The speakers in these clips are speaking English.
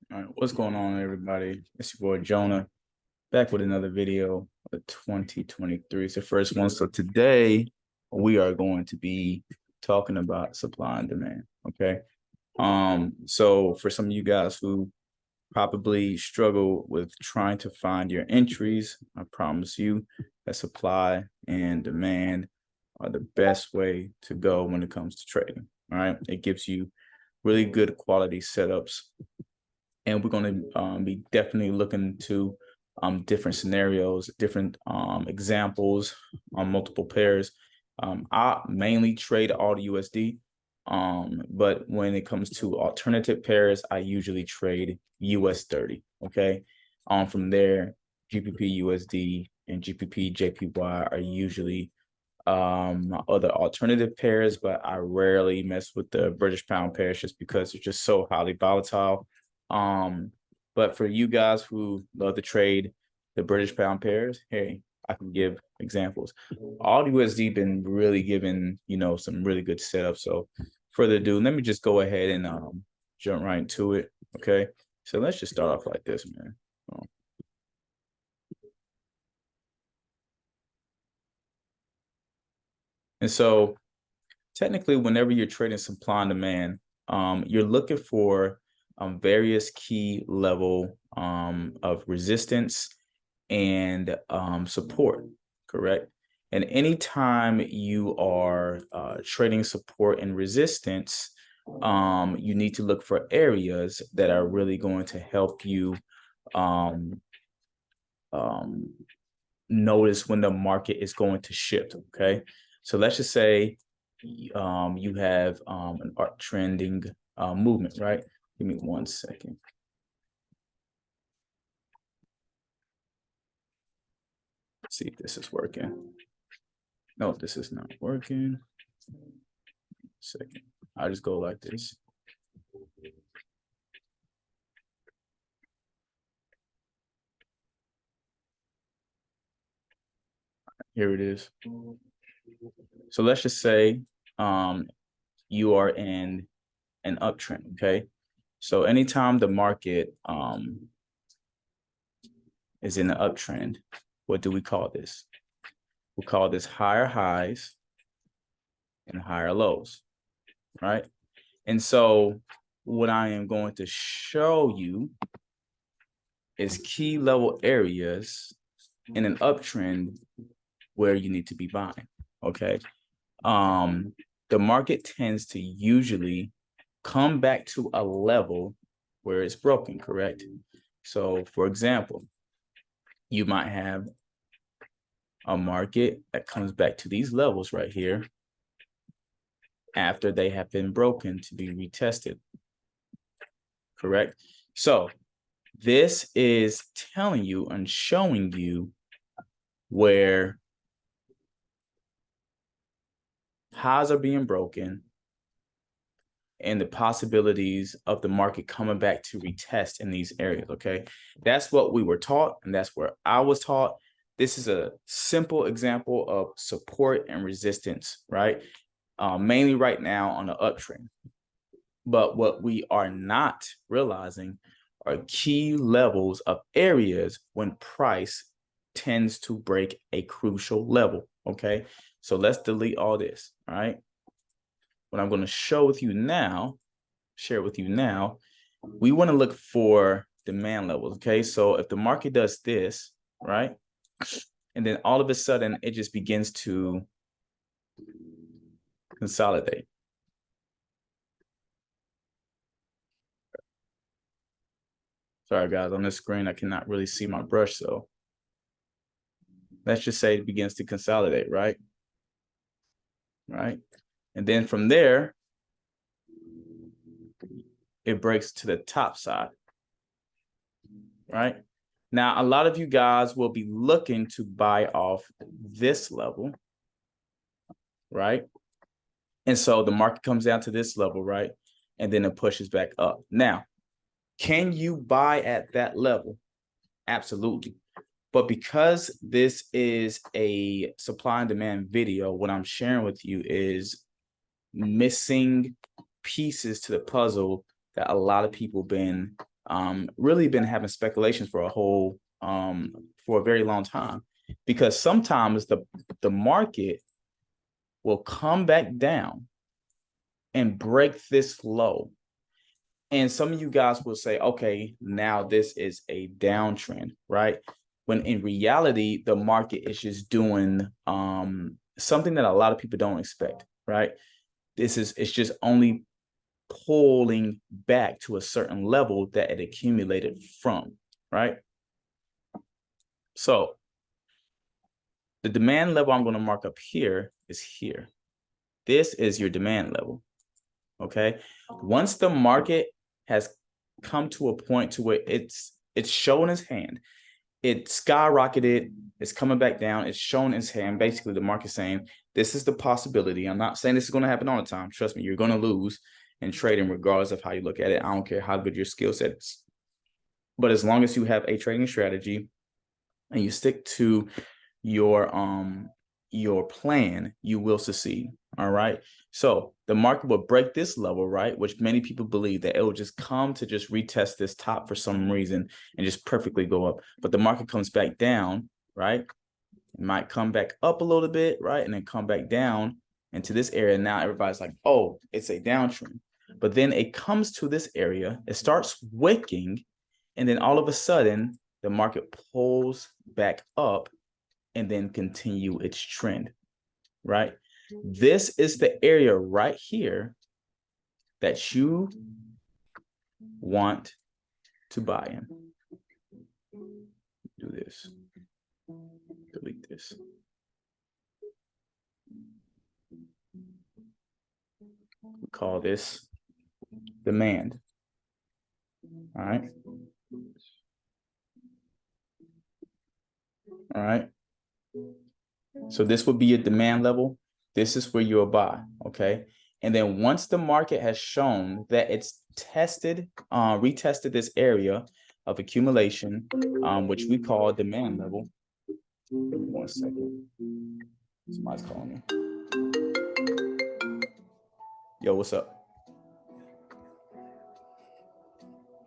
All right, what's going on, everybody? It's your boy Jonah, back with another video of 2023. It's the first one. So today we are going to be talking about supply and demand. Okay. So for some of you guys who probably struggle with trying to find your entries, I promise you that supply and demand are the best way to go when it comes to trading. All right. It gives you really good quality setups. And we're going to be definitely looking to different scenarios, different examples on multiple pairs. I mainly trade all USD, but when it comes to alternative pairs, I usually trade US 30. Okay. From there, GPP USD and GPP JPY are usually my other alternative pairs, but I rarely mess with the British pound pairs just because they're just so highly volatile. But for you guys who love to trade the British pound pairs, hey, I can give examples. All USD been really giving, some really good setups. So further ado, let me just go ahead and jump right into it. Okay. So let's just start off like this, man. And so technically, whenever you're trading supply and demand, you're looking for various key level of resistance and support, correct? And anytime you are trading support and resistance, you need to look for areas that are really going to help you notice when the market is going to shift, okay? So let's just say you have an art trending movement, right? Give me 1 second. Let's see if this is working. No, this is not working. Second, I'll just go like this. Here it is. So let's just say you are in an uptrend, okay? So anytime the market is in an uptrend, what do we call this? We call this higher highs and higher lows, right? And so what I am going to show you is key level areas in an uptrend where you need to be buying, okay? The market tends to usually come back to a level where it's broken, correct? So for example, you might have a market that comes back to these levels right here after they have been broken to be retested, correct? So this is telling you and showing you where highs are being broken and the possibilities of the market coming back to retest in these areas, okay? That's what we were taught, and that's where I was taught. This is a simple example of support and resistance, right? Mainly right now on the uptrend. But what we are not realizing are key levels of areas when price tends to break a crucial level, okay? So let's delete all this, all right? What I'm going to share with you now, we want to look for demand levels, okay? So if the market does this, right? And then all of a sudden, it just begins to consolidate. Sorry, guys, on this screen, I cannot really see my brush, so let's just say it begins to consolidate, right? Right? And then from there, it breaks to the top side, right? Now, a lot of you guys will be looking to buy off this level, right? And so the market comes down to this level, right? And then it pushes back up. Now, can you buy at that level? Absolutely. But because this is a supply and demand video, what I'm sharing with you is missing pieces to the puzzle that a lot of people been really been having speculations for a very long time, because sometimes the market will come back down and break this low. And some of you guys will say, okay, now this is a downtrend, right? When in reality, the market is just doing something that a lot of people don't expect, right? It's just only pulling back to a certain level that it accumulated from, right? So the demand level I'm going to mark up here is here. This is your demand level, okay? Once the market has come to a point to where it's showing its hand, it skyrocketed, it's coming back down, it's showing its hand. Basically, the market's saying, this is the possibility. I'm not saying this is going to happen all the time. Trust me, you're going to lose in trading regardless of how you look at it. I don't care how good your skill set is. But as long as you have a trading strategy and you stick to your plan, you will succeed. All right. So the market will break this level, right? Which many people believe that it will just come to just retest this top for some reason and just perfectly go up. But the market comes back down, right? It might come back up a little bit, right? And then come back down into this area. Now everybody's like, oh, it's a downtrend. But then it comes to this area, it starts wicking, and then all of a sudden the market pulls back up and then continue its trend, right? This is the area right here that you want to buy in. Do this. Delete this. We call this demand. All right. All right. So this would be your demand level. This is where you'll buy, okay? And then once the market has shown that it's retested this area of accumulation, which we call demand level. Give me 1 second. Somebody's calling me. Yo, what's up?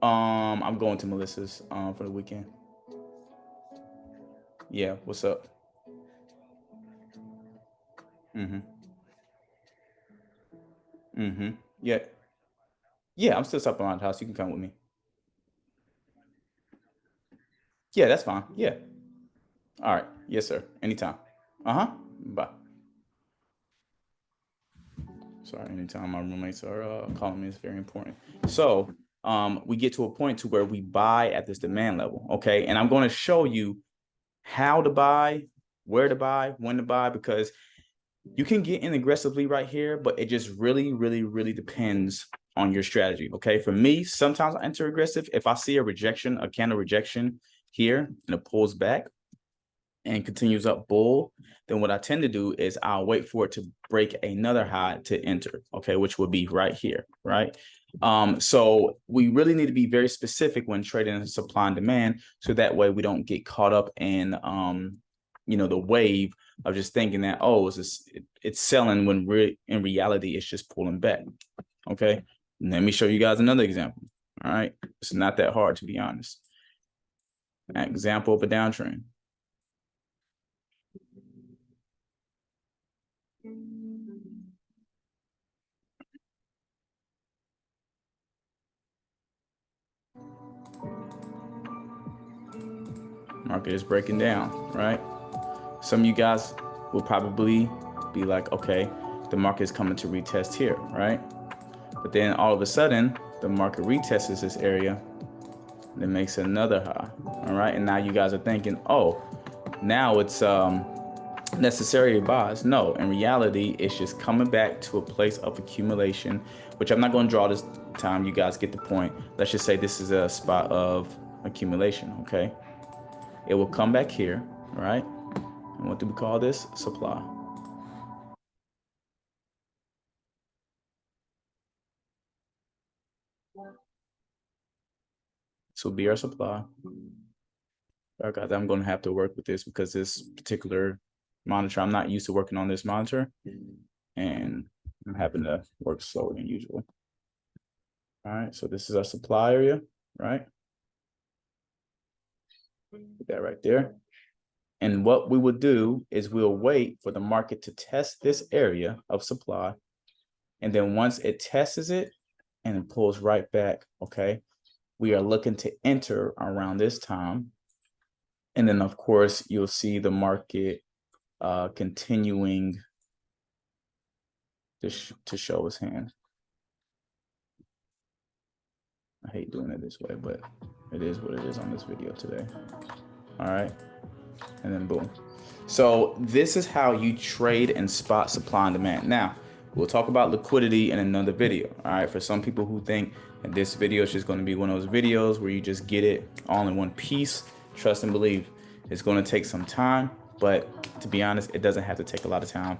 I'm going to Melissa's for the weekend. Yeah, what's up? Yeah. Yeah, I'm still stopping around the house. You can come with me. Yeah, that's fine. Yeah. All right. Yes, sir. Anytime. Bye. Sorry, anytime my roommates are calling me, it's very important. So we get to a point to where we buy at this demand level, okay? And I'm going to show you how to buy, where to buy, when to buy, because you can get in aggressively right here, but it just really, really, really depends on your strategy, okay? For me, sometimes I enter aggressive. If I see a candle rejection here, and it pulls back and continues up bull, then what I tend to do is I'll wait for it to break another high to enter, okay, which would be right here, right? So we really need to be very specific when trading supply and demand, so that way we don't get caught up in the wave of just thinking that, oh, it's selling, when in reality it's just pulling back. Okay, let me show you guys another example. All right, it's not that hard, to be honest. An example of a downtrend. Market is breaking down, right? Some of you guys will probably be like, okay, the market is coming to retest here, right? But then all of a sudden, the market retests this area and it makes another high, all right? And now you guys are thinking, oh, now it's necessary buys. No, in reality, it's just coming back to a place of accumulation, which I'm not going to draw this time. You guys get the point. Let's just say this is a spot of accumulation, okay? It will come back here, all right? And what do we call this? Supply. This will be our supply. All right, I'm going to have to work with this because this particular monitor, I'm not used to working on this monitor, and I'm having to work slower than usual. All right, so this is our supply area, right? Put that right there. And what we will do is we'll wait for the market to test this area of supply. And then once it tests it and it pulls right back, okay, we are looking to enter around this time. And then, of course, you'll see the market continuing to show its hand. I hate doing it this way, but it is what it is on this video today. All right. And then boom. So this is how you trade and spot supply and demand. Now, we'll talk about liquidity in another video. All right. For some people who think that this video is just going to be one of those videos where you just get it all in one piece, trust and believe it's going to take some time. But to be honest, it doesn't have to take a lot of time.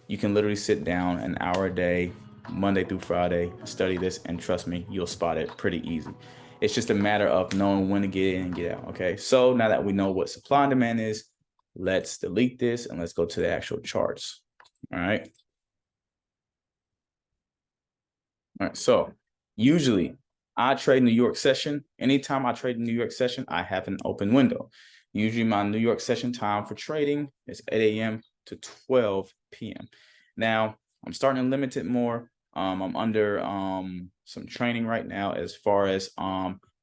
You can literally sit down an hour a day, Monday through Friday, study this, and trust me, you'll spot it pretty easy. It's just a matter of knowing when to get in and get out. Okay. So now that we know what supply and demand is, let's delete this and let's go to the actual charts. All right. All right. So usually I trade New York session. Anytime I trade in New York session, I have an open window. Usually my New York session time for trading is 8 a.m. to 12 p.m. Now I'm starting to limit it more. I'm under some training right now as far as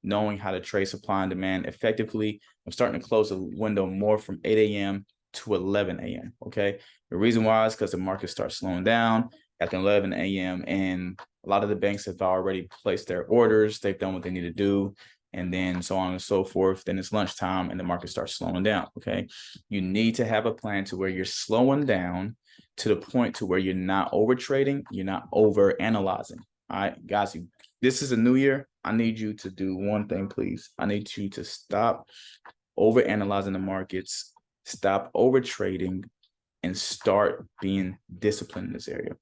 knowing how to trade supply and demand effectively. I'm starting to close the window more from 8 a.m. to 11 a.m. Okay. The reason why is because the market starts slowing down at 11 a.m. and a lot of the banks have already placed their orders. They've done what they need to do. And then so on and so forth. Then it's lunchtime and the market starts slowing down. Okay. You need to have a plan to where you're slowing down to the point to where you're not over trading, you're not over analyzing. All right, guys, this is a new year. I need you to do one thing, please. I need you to stop over analyzing the markets, stop over trading, and start being disciplined in this area.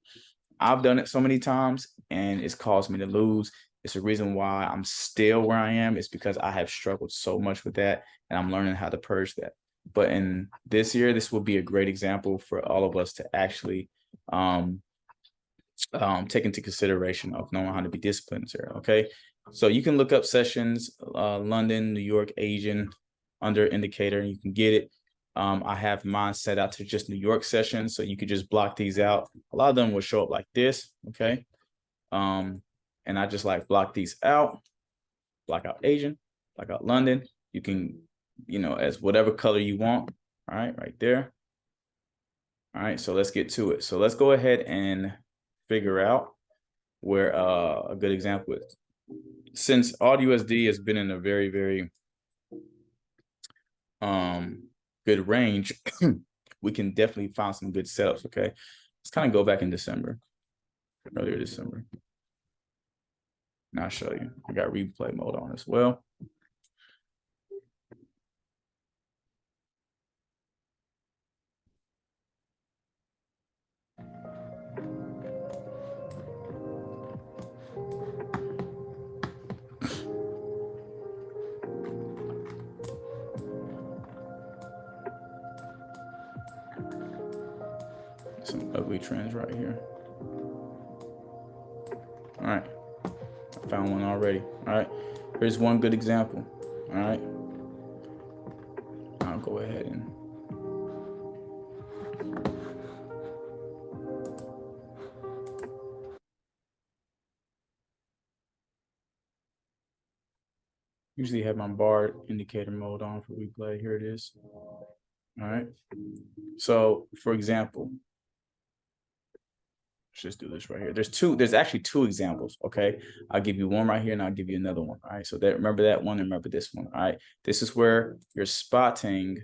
I've done it so many times and it's caused me to lose. It's the reason why I'm still where I am. It's because I have struggled so much with that and I'm learning how to purge that. But in this year, this will be a great example for all of us to actually take into consideration of knowing how to be disciplined here. Okay. So you can look up sessions, London, New York, Asian under indicator, and you can get it. I have mine set out to just New York sessions. So you could just block these out. A lot of them will show up like this. Okay. And I just like block these out, block out Asian, block out London. You can, as whatever color you want. All right, right there. All right, so let's get to it. So let's go ahead and figure out where a good example is. Since AUD/USD has been in a very, very good range, we can definitely find some good setups. Okay, let's kind of go back in December, earlier December. And I'll show you. I got replay mode on as well. Some ugly trends right here. All right, I found one already. All right, here's one good example. All right, I'll go ahead and usually have my bar indicator mode on for replay. Here it is. All right, so for example, let's just do this right here. There's actually two examples. Okay, I'll give you one right here and I'll give you another one. All right, so remember that one and remember this one. All right, this is where you're spotting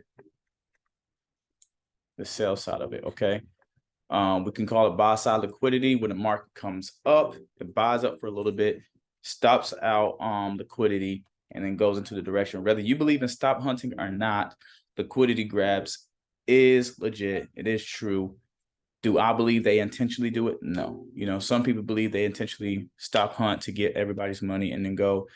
the sell side of it. Okay, we can call it buy side liquidity. When the market comes up, it buys up for a little bit, stops out liquidity, and then goes into the direction. Whether you believe in stop hunting or not, liquidity grabs is legit. It is true. Do I believe they intentionally do it? No. Some people believe they intentionally stop hunt to get everybody's money and then go.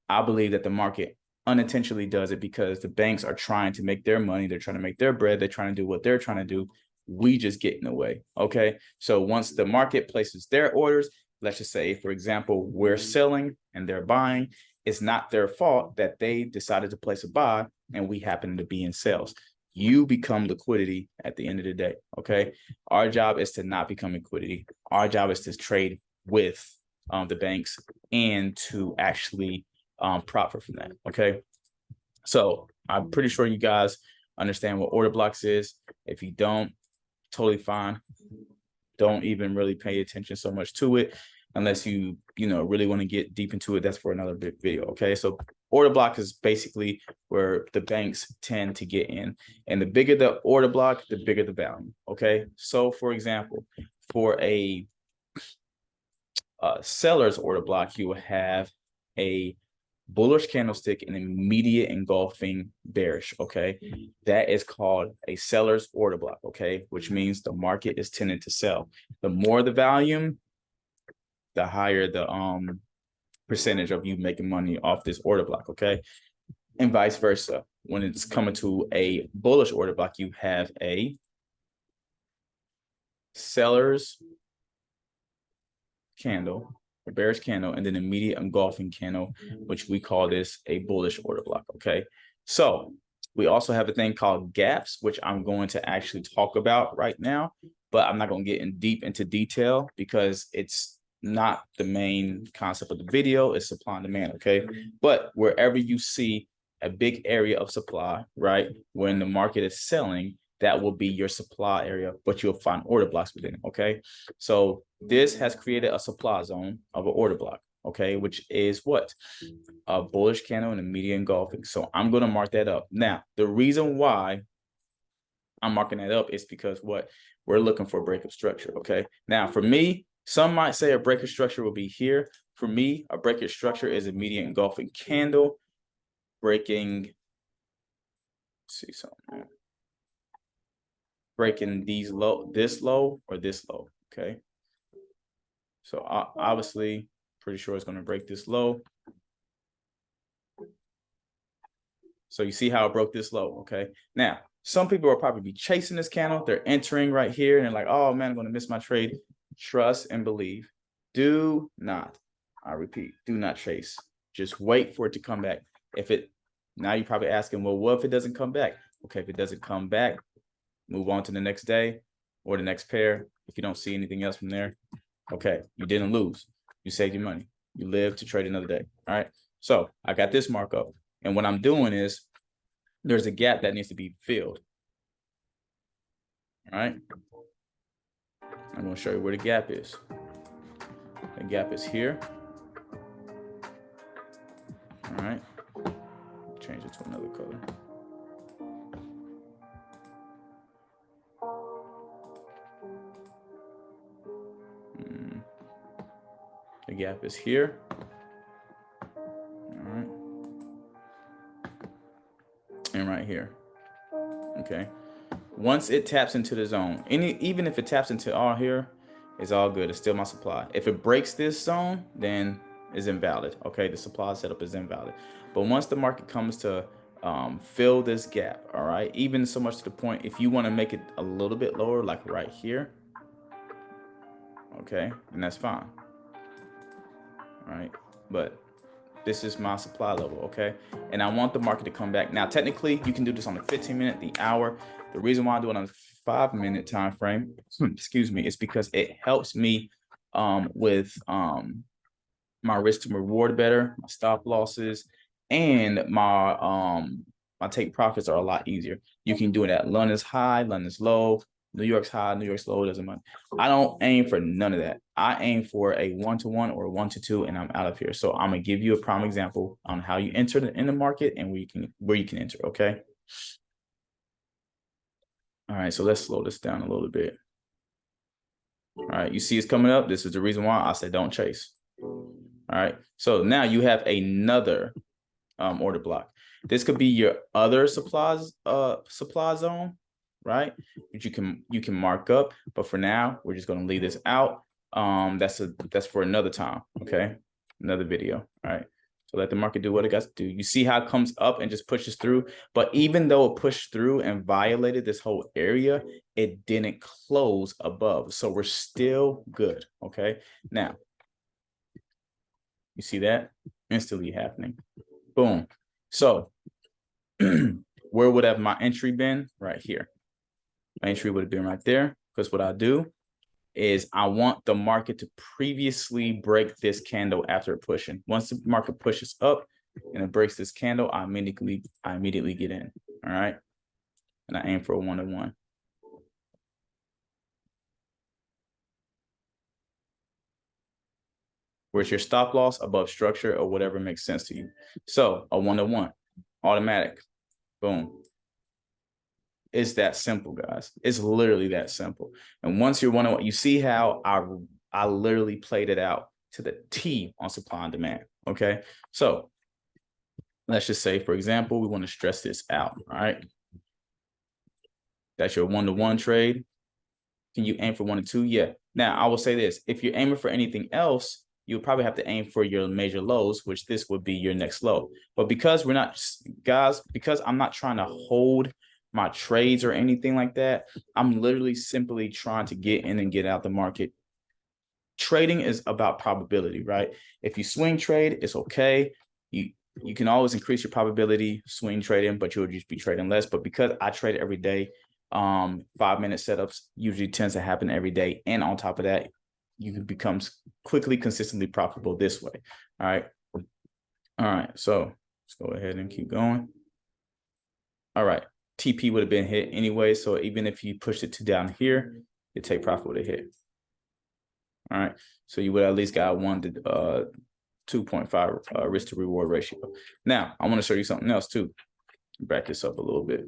I believe that the market unintentionally does it because the banks are trying to make their money. They're trying to make their bread. They're trying to do what they're trying to do. We just get in the way. Okay. So once the market places their orders, let's just say, for example, we're selling and they're buying. It's not their fault that they decided to place a buy and we happen to be in sales. You become liquidity at the end of the day. Okay. Our job is to not become liquidity. Our job is to trade with the banks and to actually profit from that. Okay. So I'm pretty sure you guys understand what order blocks is. If you don't, totally fine. Don't even really pay attention so much to it unless you really want to get deep into it. That's for another big video. Okay. So order block is basically where the banks tend to get in, and the bigger the order block, the bigger the value. Okay. So for example, for a seller's order block, you will have a bullish candlestick and immediate engulfing bearish. Okay, that is called a seller's order block. Okay, which means the market is tending to sell. The more the volume, the higher the percentage of you making money off this order block. Okay, and vice versa. When it's coming to a bullish order block, you have a seller's candle, a bearish candle, and then immediate engulfing candle, which we call this a bullish order block. Okay, so we also have a thing called gaps, which I'm going to actually talk about right now, but I'm not going to get in deep into detail because it's not the main concept of the video. It's supply and demand. Okay, but wherever you see a big area of supply, right, when the market is selling, that will be your supply area, but you'll find order blocks within it. Okay, so this has created a supply zone of an order block. Okay, which is what? A bullish candle and immediate engulfing. So I'm going to mark that up. Now, the reason why I'm marking that up is because what? We're looking for a breakup structure. Okay, now for me, some might say a breakup structure will be here. For me, a breakup structure is immediate engulfing candle breaking. Let's see something. Breaking these low, this low, or this low. Okay, so obviously pretty sure it's going to break this low. So you see how it broke this low. Okay, now some people will probably be chasing this candle. They're entering right here and they're like, oh man, I'm going to miss my trade. Trust and believe. Do not, I repeat, do not chase. Just wait for it to come back. If it, now you're probably asking, well, what if it doesn't come back? Okay, if it doesn't come back, move on to the next day or the next pair. If you don't see anything else from there, okay, you didn't lose. You saved your money. You live to trade another day. All right. So I got this markup. And what I'm doing is there's a gap that needs to be filled. All right. I'm going to show you where the gap is. The gap is here. All right. Change it to another color. The gap is here. All right. And right here. Okay. Once it taps into the zone, even if it taps into all here, it's all good. It's still my supply. If it breaks this zone, then it's invalid. Okay, the supply setup is invalid. But once the market comes to fill this gap, all right, even so much to the point, if you want to make it a little bit lower, like right here, okay, and that's fine. All right, but this is my supply level. Okay, and I want the market to come back. Now technically you can do this on the 15-minute, the hour. The reason why I do it on a 5-minute time frame, excuse me, is because it helps me with my risk to reward better, my stop losses, and my take profits are a lot easier. You can do it at London's high, London's low, New York's high, New York's low, doesn't matter. I don't aim for none of that. I aim for a 1-to-1 or a 1-to-2, and I'm out of here. So I'm gonna give you a prime example on how you enter in the market and where you can enter. Okay. All right, so let's slow this down a little bit. All right, you see it's coming up. This is the reason why I said don't chase. All right, so now you have another order block. This could be your other supply zone, right? Which you can mark up, but for now we're just going to leave this out. That's for another time. Okay, another video. All right, so let the market do what it got to do. You see how it comes up and just pushes through, but even though it pushed through and violated this whole area, it didn't close above, so we're still good. Okay, now You see that? Instantly happening. Boom. So where would have my entry been? Right here. My entry would have been right there, because what I do is I want the market to previously break this candle after pushing. Once the market pushes up and it breaks this candle, I immediately get in. All right. And I aim for a 1-to-1. Where's your stop loss? Above structure or whatever makes sense to you. So a 1-to-1, automatic. Boom. It's that simple, guys. It's literally that simple. And once you're 1-to-1, you see how I literally played it out to the T on supply and demand. Okay. So let's just say, for example, we want to stress this out. All right. That's your 1-to-1 trade. Can you aim for 1-to-2? Yeah. Now I will say this: if you're aiming for anything else, you'll probably have to aim for your major lows, which this would be your next low. But because we're not, guys, because I'm not trying to hold my trades or anything like that, I'm literally simply trying to get in and get out the market. Trading is about probability, right? If you swing trade, it's okay. You can always increase your probability swing trading, but you'll just be trading less. But because I trade every day, 5-minute setups usually tends to happen every day. And on top of that, you can become quickly, consistently profitable this way. All right. All right. So let's go ahead and keep going. All right. TP would have been hit anyway. So even if you pushed it to down here, your take profit would have hit. All right. So you would at least got 2.5 risk to reward ratio. Now I want to show you something else too. Back this up a little bit.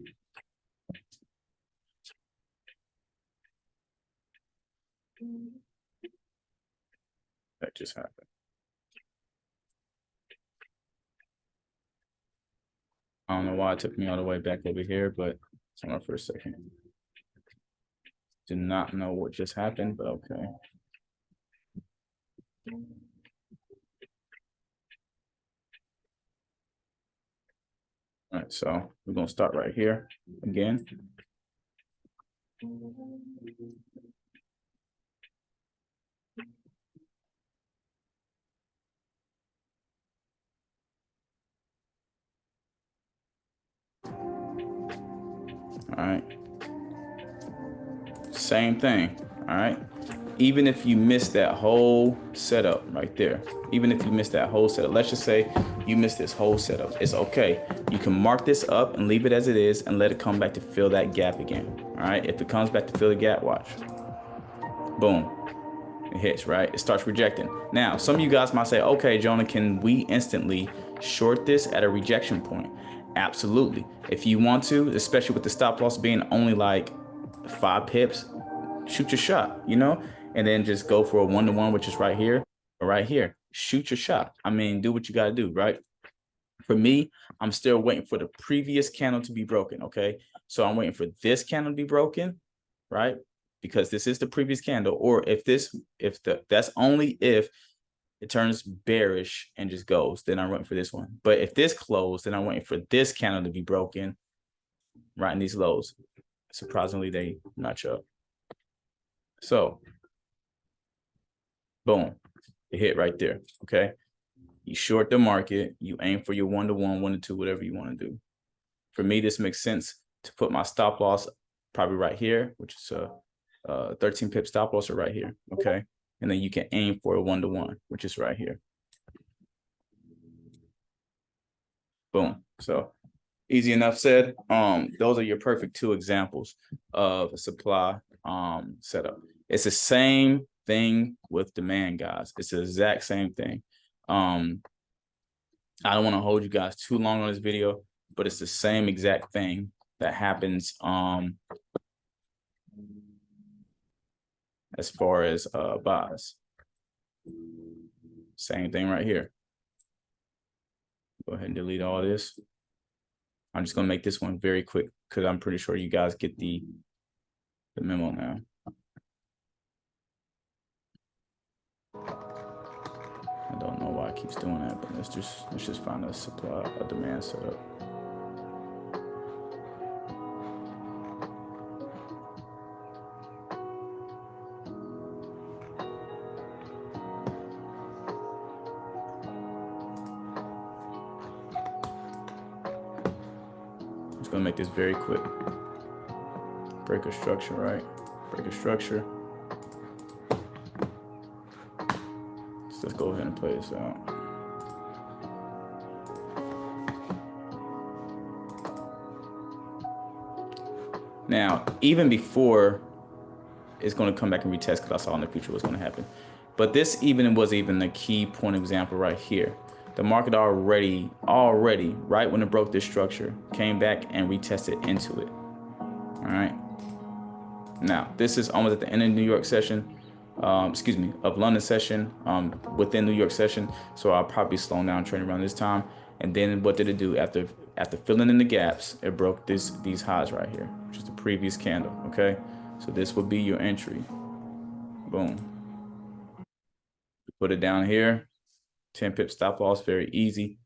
That just happened. I don't know why it took me all the way back over here, but hold on for a second. Do not know what just happened, but okay. All right, so we're gonna start right here again. All right. Same thing. All right. Even if you miss that whole setup right there, even if you miss that whole setup, let's just say you missed this whole setup, it's okay. You can mark this up and leave it as it is and let it come back to fill that gap again. All right. If it comes back to fill the gap, watch. Boom. It hits, right? It starts rejecting. Now, some of you guys might say, okay, Jonah, can we instantly short this at a rejection point? Absolutely. If you want to, especially with the stop loss being only like 5 pips, shoot your shot, you know, and then just go for a 1-to-1, which is right here or right here. Shoot your shot. I mean, do what you got to do, right? For me, I'm still waiting for the previous candle to be broken. Okay. So I'm waiting for this candle to be broken, right? Because this is the previous candle. Or that's only if it turns bearish and just goes, then I'm waiting for this one. But if this closed, then I'm waiting for this candle to be broken right in these lows. Surprisingly, they match up. So boom, it hit right there. Okay. You short the market, you aim for your 1-to-1, 1-to-2, whatever you want to do. For me, this makes sense to put my stop loss probably right here, which is a 13 pip stop loss, or right here. Okay. And then you can aim for a 1-to-1, which is right here. Boom. So easy enough said. Those are your perfect 2 examples of a supply setup. It's the same thing with demand, guys. It's the exact same thing. I don't want to hold you guys too long on this video, but it's the same exact thing that happens as far as buys. Same thing right here. Go ahead and delete all this. I'm just gonna make this one very quick because I'm pretty sure you guys get the memo now. I don't know why it keeps doing that, but let's just find a demand setup. just gonna make this very quick. Break a structure, right? Break a structure. So let's go ahead and play this out. Now, even before it's going to come back and retest, because I saw in the future what's going to happen. But this even was even the key point example right here. The market already, right when it broke this structure, came back and retested into it. All right. Now, this is almost at the end of the New York session, of London session, within New York session. So I'll probably slow down trading around this time. And then what did it do? After filling in the gaps, it broke these highs right here, which is the previous candle. Okay. So this would be your entry. Boom. Put it down here. 10 pip stop loss, very easy.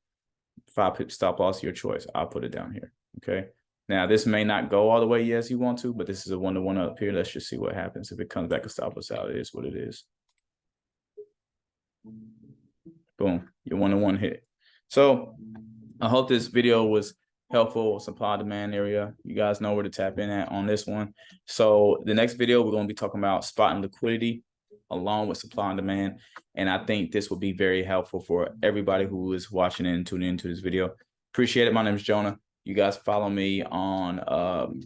5 pip stop loss, your choice. I'll put it down here. Okay. Now this may not go all the way as you want to, but this is a 1-to-1 up here. Let's just see what happens. If it comes back and stop us out, it is what it is. Boom, your 1-to-1 hit. So I hope this video was helpful. Supply demand area. You guys know where to tap in at on this one. So the next video, we're going to be talking about spot and liquidity along with supply and demand. And I think this will be very helpful for everybody who is watching and tuning into this video. Appreciate it. My name is Jonah. You guys follow me on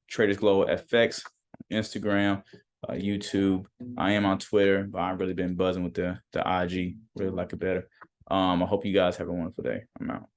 Traders Global FX, Instagram, YouTube. I am on Twitter, but I've really been buzzing with the IG. Really like it better. I hope you guys have a wonderful day. I'm out.